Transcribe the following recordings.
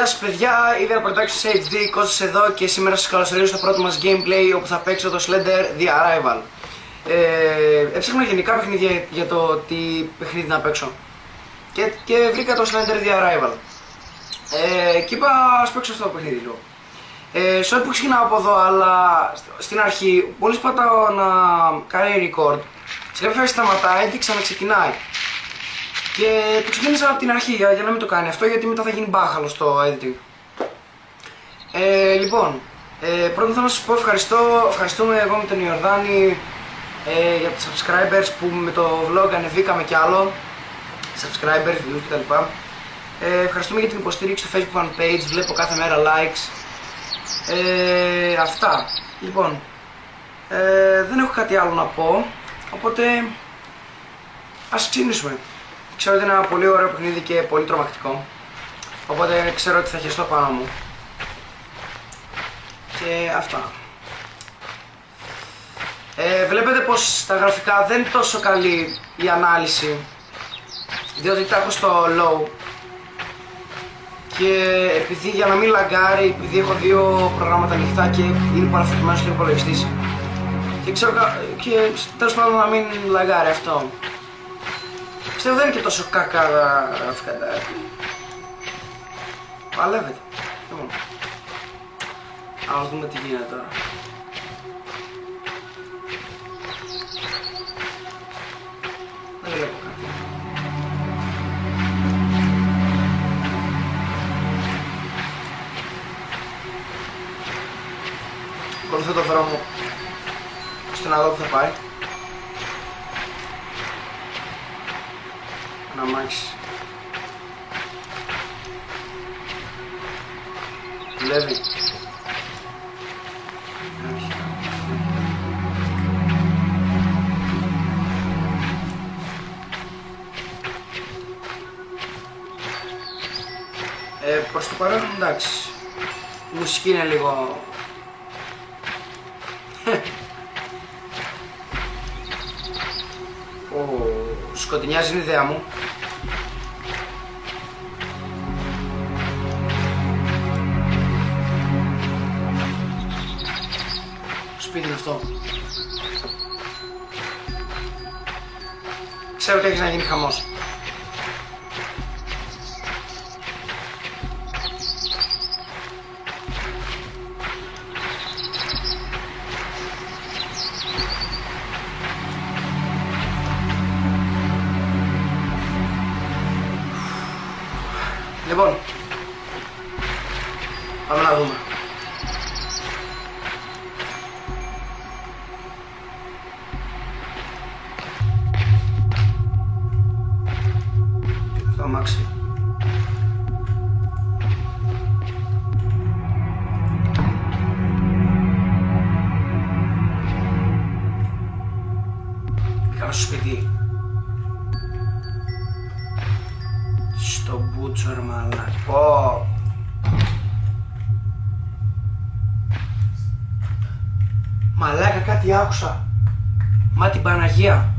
Γεια σας παιδιά, είδα Productions HD, Κώστας εδώ και σήμερα σας καλωσορίζω στο πρώτο μας gameplay όπου θα παίξω το Slender The Arrival. Έψαχνα γενικά παιχνίδια για το τι παιχνίδι να παίξω και βρήκα το Slender The Arrival και είπα ας παίξω αυτό το παιχνίδι λίγο. Sorry που ξεκινάω από εδώ, αλλά στην αρχή μόλις πατάω να κάνει record σε κάποια φάση σταματάει και ξαναξεκινάει. Και το ξεκίνησα από την αρχή για να μην το κάνει αυτό, γιατί μετά θα γίνει μπάχαλο στο editing. Λοιπόν, πρώτα θέλω να σας πω ευχαριστούμε εγώ με τον Ιορδάνη για τους subscribers που με το vlog ανεβήκαμε κι άλλο. Subscribers, views κτλ. Ευχαριστούμε για την υποστήριξη στο Facebook fan page, βλέπω κάθε μέρα likes. Αυτά. Λοιπόν, δεν έχω κάτι άλλο να πω, οπότε ας ξεκινήσουμε. Ξέρω ότι είναι ένα πολύ ωραίο παιχνίδι και πολύ τρομακτικό, οπότε ξέρω ότι θα χεστώ πάνω μου. Και αυτά. Βλέπετε πως τα γραφικά δεν είναι τόσο καλή η ανάλυση, διότι τα έχω στο low. Και επειδή για να μην λαγκάρει, επειδή έχω δύο προγράμματα ανοιχτά και είναι παραφορτημένος και ο υπολογιστής, και ξέρω και τέλος πάντων να μην λαγκάρει αυτό. Πιστεύω δεν είναι και τόσο κακά τα γραφικά. Παλεύεται. Λοιπόν, ας δούμε τι γίνεται τώρα. Δεν βλέπω κάτι. Ακολουθώ το δρόμο ώστε να δω που θα πάει. Ένα αμάξι. Δουλεύει. Προς το παρόν εντάξει. Η μουσική είναι λίγο... σκοτεινιάζει την ιδέα μου. Σπίτι είναι αυτό. Ξέρω ότι έχεις να γίνει χαμός. Λοιπόν, πάμε να δούμε. Στο αμάξι. Πήγαμε στο σπίτι. Στο μπούτσο ρε μαλάκα. Πω. Μαλάκα κάτι άκουσα. Μα την Παναγία.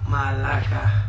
Μαλάκα.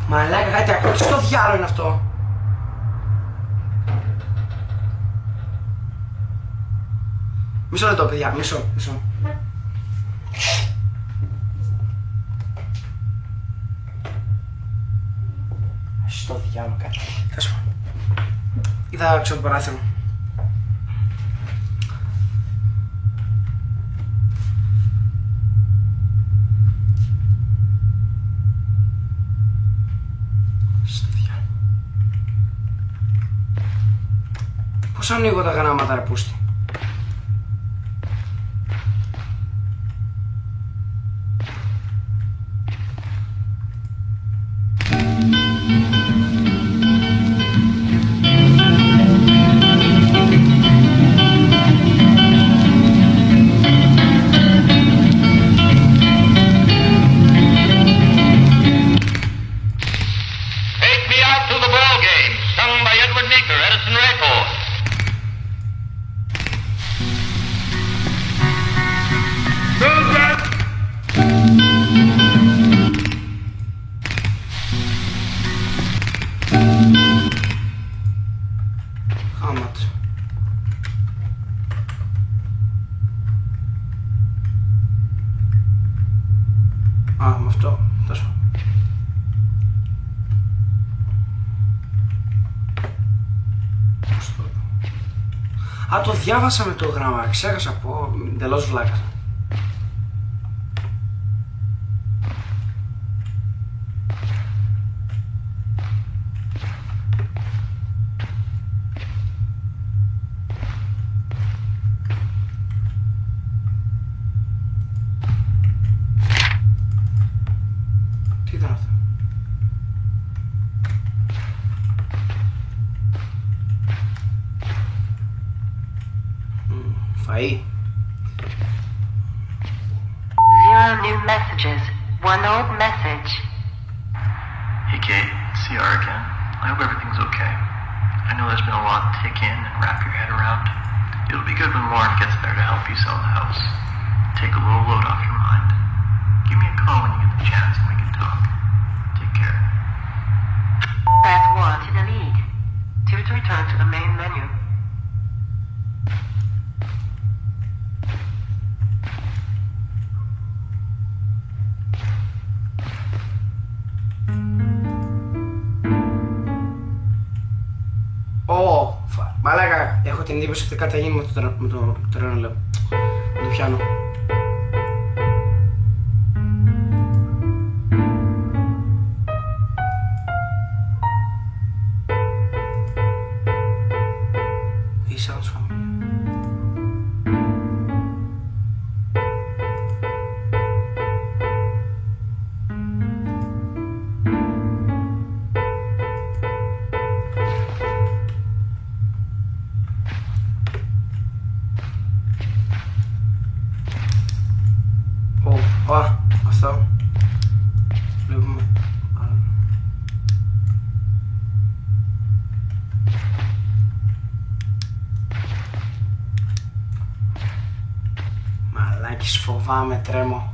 Μαλάκα κάτι ακούω, τι στο διάλογο είναι αυτό. Μισό λεπτό παιδιά, μισό. Στο διάλογο κάτι. Θα σου πω. Είδα ξέρω το παράθυρο. Πώς ανοίγω τα γράμματα ρε πούστη. Α, το διάβασα με το γράμμα, ξέχασα πω, εντελώς βλάκα. Τι ήταν αυτό? Φαΐ. 0 new messages. 1 old message. Hey Kate, it's CR again. I hope everything's okay. I know there's been a lot to take in and wrap your head around. It'll be good when Lauren gets there to help you sell the house. Take a little load off your mind. Give me a call when you get the chance and we can talk. Take care. Press 1 to delete. 2 to return to the main menu. Μαλάκα, έχω την εντύπωση ότι κάτι θα γίνει με το τρένο, με το πιάνο. These sounds familiar. Αυτό βλέπουμε. Μαλάκης, φοβάμαι, τρέμω.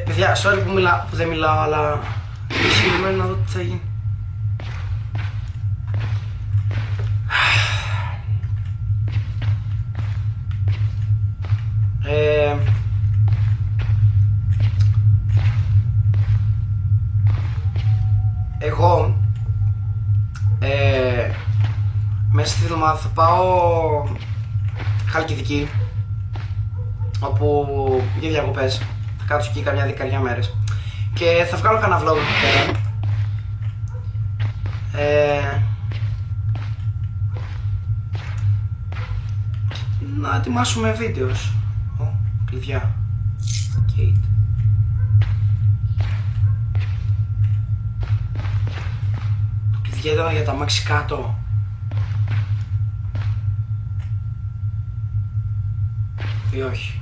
Παιδιά, sorry που δεν μιλάω, αλλά συγκεκριμένα να δω τι θα γίνει. Εγώ μέσα στη εβδομάδα θα πάω Χαλκιδική, όπου για διακοπές. Θα κάτσω εκεί καμιά δεκαριά μέρες και θα βγάλω κανένα vlog εκεί πέρα. Να ετοιμάσουμε βίντεο. Κλειδιά. Kate. Το κλειδιά ήταν για τα μάξι κάτω. Ή όχι?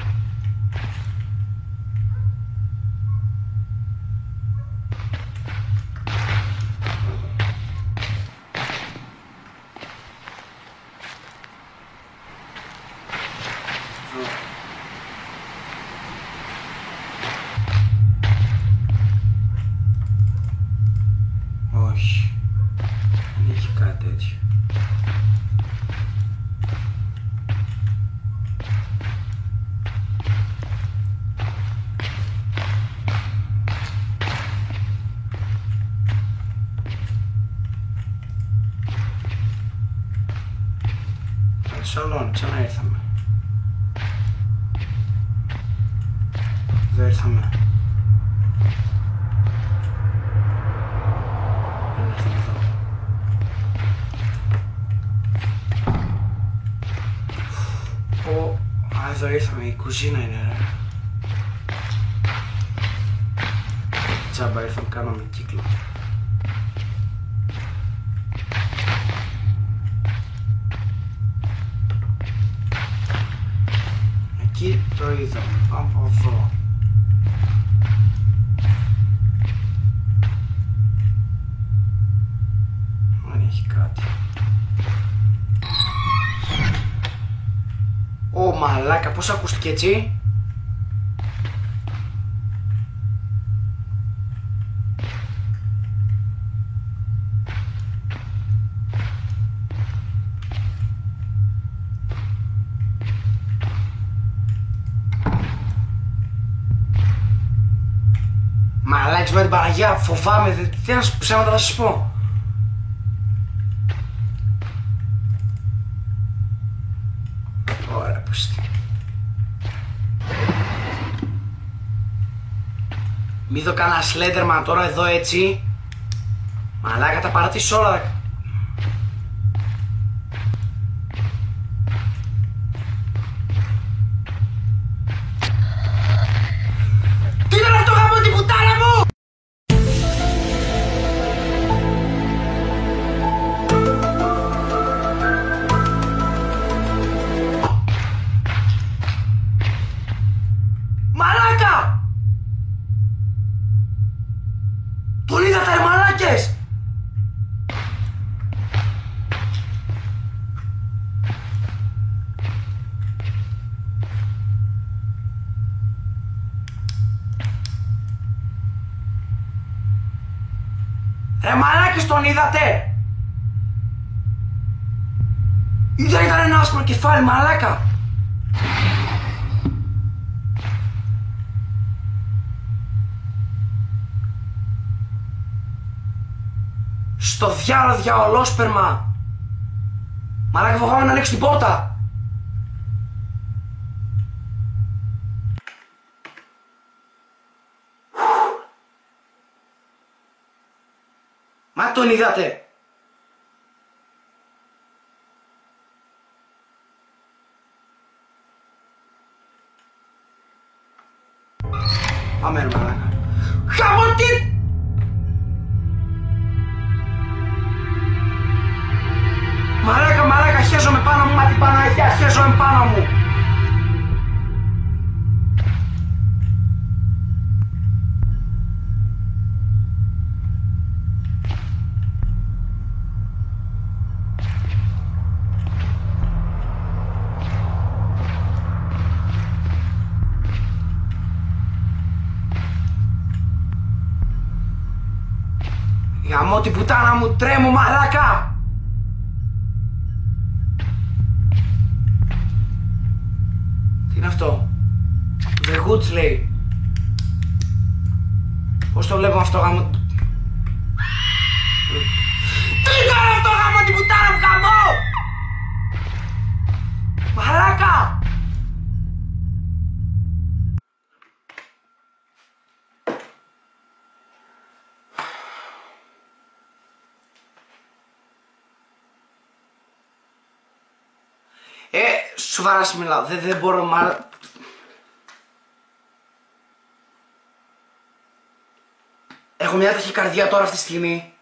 Όχι, δεν έχει κάτι τέτοιο. Το σαλόνι, ξανά ήρθαμε. Εδώ ήρθαμε. Εδώ ήρθαμε, η κουζίνα είναι ρε. Τσάμπα ήρθαμε, κάναμε κύκλο. Εκεί το είδαμε, πάμε από εδώ. Δεν έχει κάτι. μαλάκα, πώς ακούστηκε έτσι? Μαλάκες με την Παναγία, φοβάμαι, τι να ψέματα θα σας πω. Ωραία, πώς είναι. Μη δω κανένα Slenderman τώρα εδώ έτσι. Μαλάκα, τα παρατήσω όλα. Τι είναι αυτό γάμο την πουτάνα μου! Μαλάκα! Τον είδατε ρε μαλάκες! Ρε μαλάκες, τον είδατε! Ή δεν ήταν ένα άσπρο κεφάλι, μαλάκα! Στο διάλογο διαολόσπερμα! Μαλάκα, φοβάμαι να ανοίξω την πόρτα! Μα τον είδατε! Πάμε ρε μαλάκα. Χαμωτή! Μαλάκα, χέζομαι πάνω μου, μα την Παναγία, χέζομαι πάνω μου! Γαμώ την πουτάνα μου, τρέμω μαλάκα! Τι είναι αυτό? The Woods λέει. Πώς το βλέπω αυτό γαμώ? Τι είναι αυτό γαμώ την πουτάνα μου, γαμώ! Μαλάκα! Σοβαρά σου μιλάω, δεν μπορώ μα... Έχω μια ταχυκαρδία τώρα αυτή τη στιγμή.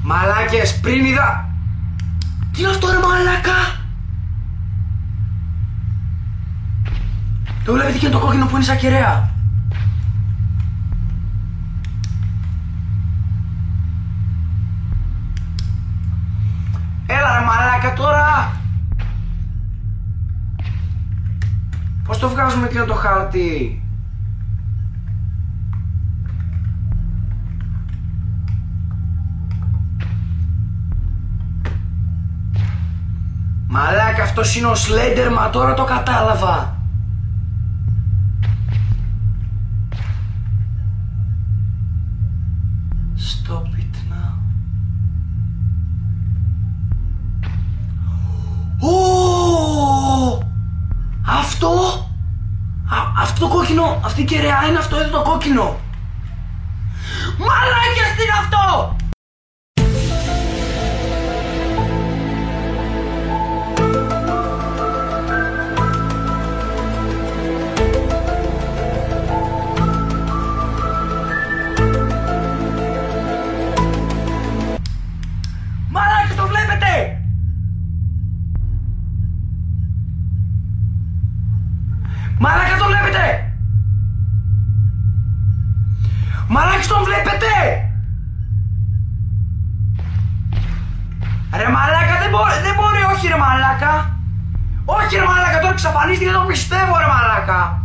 Μαλάκες, πριν είδα... Τι είναι αυτό ρε μαλάκα! Το βλέπετε και το κόκκινο που είναι σαν κεραία. Έλα ρε μαλάκα τώρα! Πώς το βγάζουμε εκείνο το χάρτη? Μαλάκα, αυτός είναι ο Slenderman, τώρα το κατάλαβα! Stop it now. Αυτό το κόκκινο, αυτή η κεραία είναι αυτό εδώ το κόκκινο. Μαλάκες, τι είναι αυτό! Μαλάκες, το βλέπετε! Μαλάκα, τον βλέπετε! Μαλάκες, τον βλέπετε! Ρε μαλάκα, δεν μπορεί, όχι ρε μαλάκα. Όχι ρε μαλάκα, τώρα εξαφανίστηκε, δεν το πιστεύω ρε μαλάκα.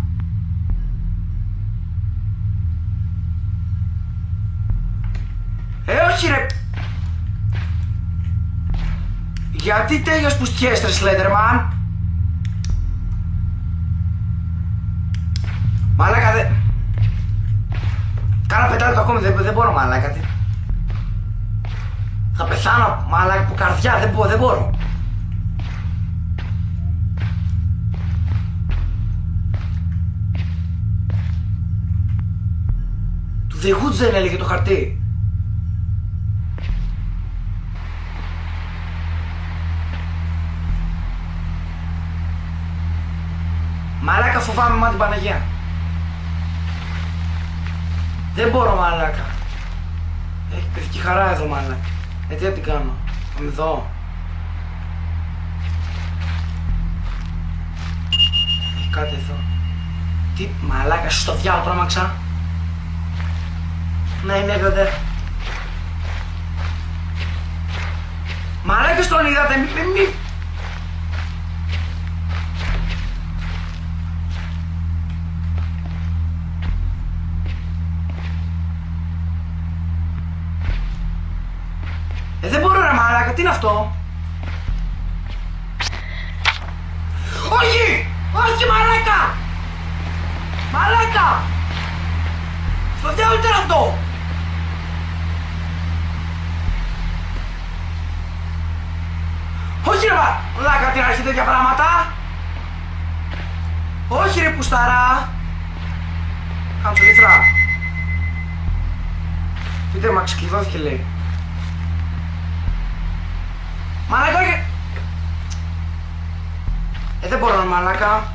Όχι ρε. Γιατί τέλειως που στιές ρε Σλέντερμαν. Μαλάκα δεν... Κάνα πεντάλεπτο ακόμη, δεν μπορώ μαλάκα. Θα πεθάνω μαλάκα από καρδιά, δεν μπορώ. Του The Hoods δεν έλεγε το χαρτί. Μαλάκα φοβάμαι μα την Παναγία. Δεν μπορώ μαλάκα. Έχει παιδική χαρά εδώ μαλάκα. Τι να την κάνω. Θα με δω. Έχει κάτι εδώ. Τι μαλάκα στο διάλογο τρόμαξα. Ναι είναι εδώ. Μαλάκα στον είδατε μη. Δεν μπορώ ρε μαλάκα, τι είναι αυτό. Όχι! Όχι μαλάκα! Μαλάκα! Στο διάλογο ήταν αυτό! Όχι ρε μαλάκα, τι αρχή τέτοια πράγματα! Όχι ρε πουσταρά! Κάνε το λίθρα! Πείτε μα ξεκλειδώθηκε λέει. Μαλάκα όχι! Δεν μπορώ να μαλάκα.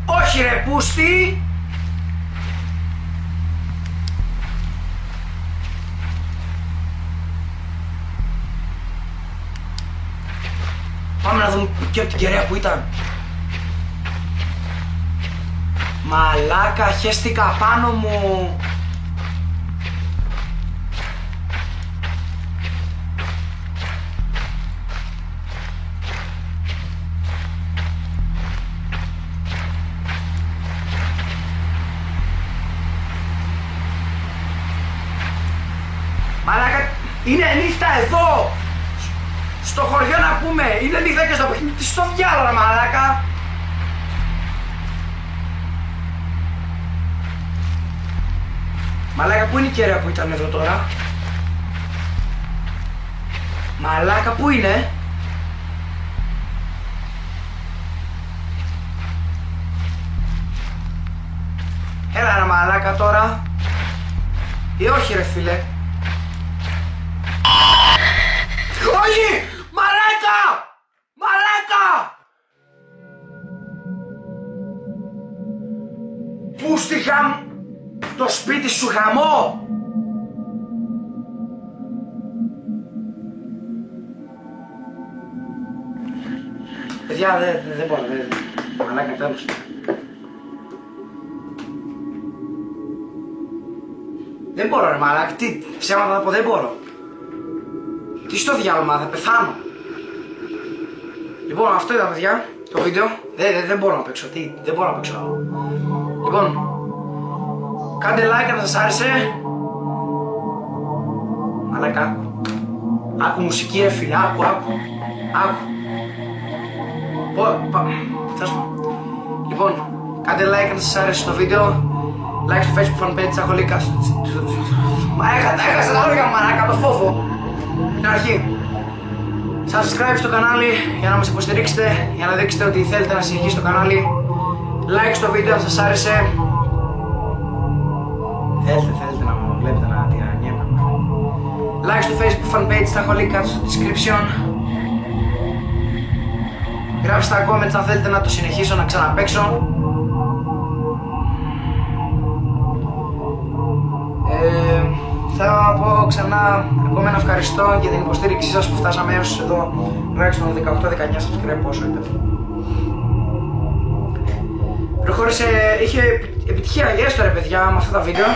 Όχι ρε πούστη! Πάμε να δούμε και από την κεραία που ήταν. Μαλάκα, χέστηκα πάνω μου. Μαλάκα, είναι νύχτα εδώ! Στο χωριό να πούμε, είναι νύχτα και στο παιχνίδι, τι στο διάλογο μαλάκα! Μαλάκα, πού είναι η κεραία που ήταν εδώ τώρα? Μαλάκα, πού είναι? Έλα ρε μαλάκα τώρα. Ή όχι ρε φίλε. Όχι! Μαλάκα! Μαλάκα! Πού στη το σπίτι σου χαμό! Παιδιά δεν μπορώ, μαλάκα τέλος. Δεν μπορώ ρε μαλάκα, τι ψέματα να πω, δεν μπορώ. Τι στο διάλογο, θα πεθάνω. Λοιπόν, αυτό ήταν παιδιά, το βίντεο. Δεν μπορώ να παίξω, δεν μπορώ να παίξω. Λοιπόν, κάντε like αν σας άρεσε. Μαλάκα, άκου μουσική ρε φίλε, άκου. Λοιπόν, κάντε like αν σας άρεσε το βίντεο. Like στο Facebook fan page, θα έχω link. Μα έχασα τα λόγια μαλάκα, το φόβο. Στην αρχή. Subscribe στο κανάλι για να μας υποστηρίξετε, για να δείξετε ότι θέλετε να συνεχίσει το κανάλι. Like στο βίντεο αν σας άρεσε. Θέλετε να με βλέπετε να τυραννιέμαι. Like στο Facebook fan page, θα έχω link κάτω στο description. Γράψτε στα comments αν θέλετε να το συνεχίσω, να ξαναπαίξω. Θα πω ξανά ακόμα ένα ευχαριστώ για την υποστήριξή σας που φτάσαμε έως εδώ, τουλάχιστον 18-19 subscribe πόσο είπε. Προχώρησε, είχε επιτυχία γέστο ρε παιδιά με αυτά τα βίντεο.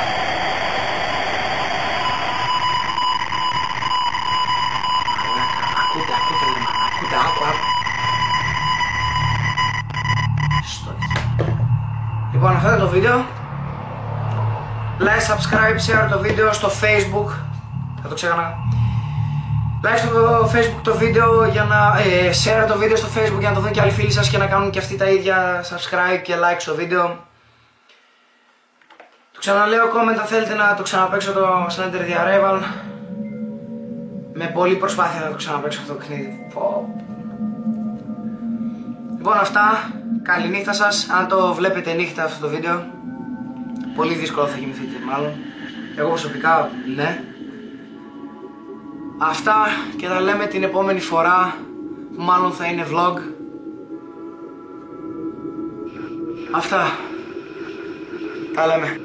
Λοιπόν, αυτό είναι το βίντεο. Like, subscribe, share το βίντεο στο Facebook. Θα το ξέχανα. Like στο Facebook το βίντεο για να share το βίντεο στο Facebook για να το δουν και άλλοι φίλοι σας και να κάνουν και αυτοί τα ίδια subscribe και like στο βίντεο. Το ξαναλέω, comment αν θέλετε να το ξαναπαίξω το Slender The Arrival. Με πολλή προσπάθεια θα το ξαναπαίξω αυτό το παιχνίδι. Λοιπόν, αυτά. Καληνύχτα σας. Αν το βλέπετε νύχτα αυτό το βίντεο, πολύ δύσκολο θα κοιμηθείτε μάλλον. Εγώ προσωπικά ναι. Αυτά και τα λέμε την επόμενη φορά που μάλλον θα είναι vlog. Αυτά. Τα λέμε.